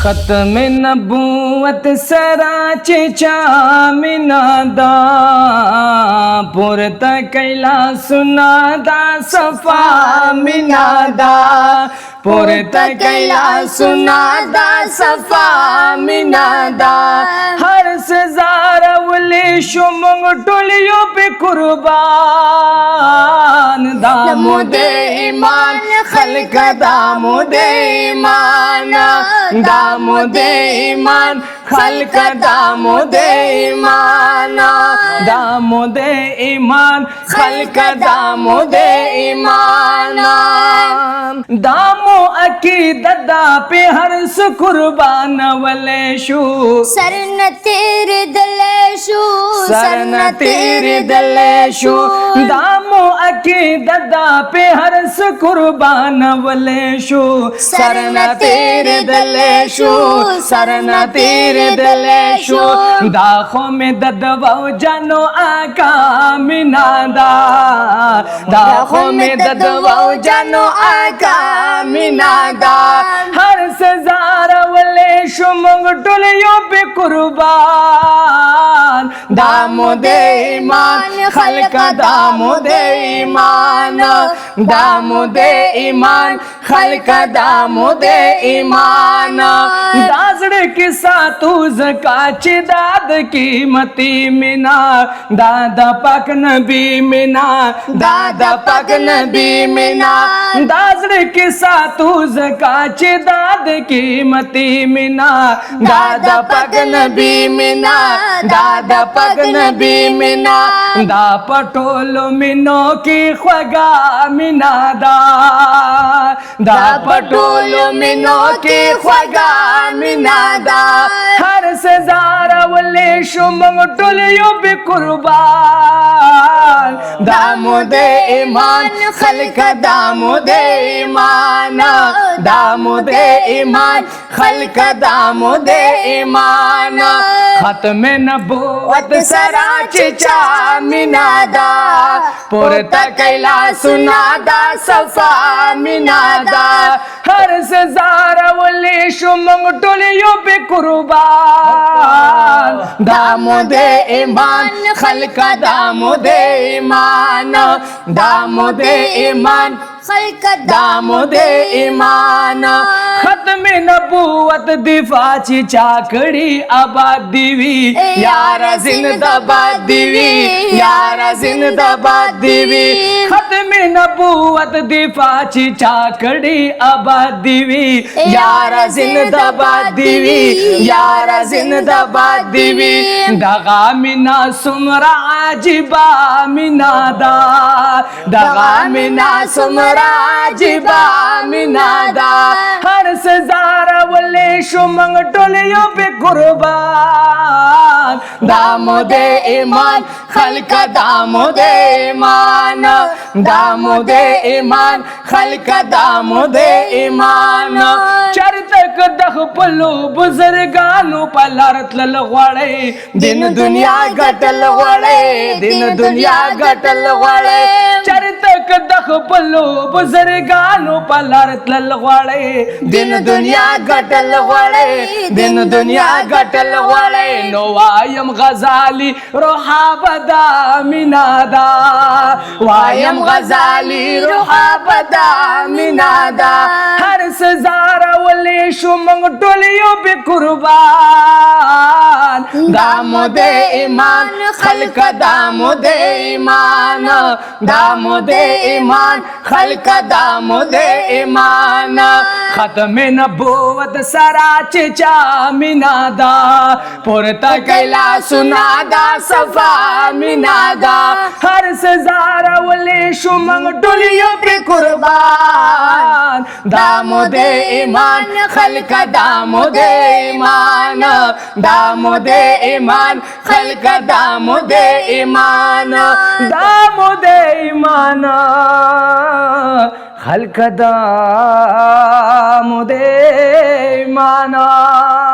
ختم نبوت سراچ چامنا دا پورتا کیلا سنا دا صفا منا دا پورتا کیلا سنا دا صفا منا دا ہر سزار ولی شمنگ ٹولیو پہ قربان دامو دے ایمان خلق دامو دے ایمان دامو دے ایمان خلق دامو دے ایمان دامو دے ایمان خلق دامو دے ایمان دامو عقیدت دا پہ ہر سو قربان ولے شو سرن تیرے دلے شو سرن تیرے دلے شو دامو عقیدت دا پہ ہر سو قربان ولے شو سرن تیرے دلے شو سرن تیرے دلے شو داخو میں ددواو جانو آقا منا دا داخو میں ددواو جانو آقا منا دا ہر سزار ولے شو منگ ٹولیو پہ قربان دامو دے ایمان خلق دامو دے ایمان دامو دے ایمان خلق دامو دے ایمان دازڑ کے ساتھو زکاچ داد قیمتی منا دادا پاک نبی منا دادا پاک نبی منا دازڑ کے ساتھو زکاچ داد قیمتی منا دادا پاک نبی منا دادا پاک نبی منا دا پٹولو منو کی خوگا منا دا پٹولو منو کی خوگا منا دا ہر سزار ولی شمنگ ٹولیو بے قربان دامو دے ایمان خلق دامو دے ایمان دامو دے ایمان خلق دامو دے ایمان ختم نبوت سراچ چامنا دا پورتا کیلا سنا دا صفا منا دا ہر سزار ولی شمنگ ٹولیو پہ قربان دامو دے ایمان خلق دامو دے ایمان دامو دے ایمان خلق دامو دے ایمان ختم نبوت دفاع چی چاکڑی آباد دیوی یارا زندہ باد دیوی یارا زندہ باد دیوی ختم نبوت دفاع چی چاکڑی آباد دیوی یارا زندہ باد دیوی یارا زندہ باد دیوی دغا منا سمرا عجبا منا دا دغا منا سمرا عجبا منا دا ہر سزار ولی شمنگ ٹولیو پہ قربان دامو دے ایمان خلق دامو دے ایمان دامو دے ایمان خلق دامو دے ایمان چرتک دخ پلو بزرگانو پلارت للغوڑے دن دنیا گٹل غوڑے دن دنیا گٹل غوڑے چرتک دخ پلو بزرگانو پلارت للغوڑے دن دنیا گٹل غوڑے دن دنیا گٹل غوڑے نو وایم غزالی روحا بدا منا دا وایم غزالی روحا بدا منا دا ہر سزار ولی شمنگ ٹولیو پہ قربان دامو دے ایمان خلق دامو دے ایمان دامو دے ایمان خلق دامو دے ایمان ختم نبوت سراچ چامنا دا پورتا کیلا سنا دا صفا منا دا ہر سزار ولی شمنگ ٹولیو پہ قربان دامو دے ایمان خلق دامو دے ایمان دامو دے ایمان خلق دامو دے ایمان دامو دے ایمان خلق دامو دے ایمان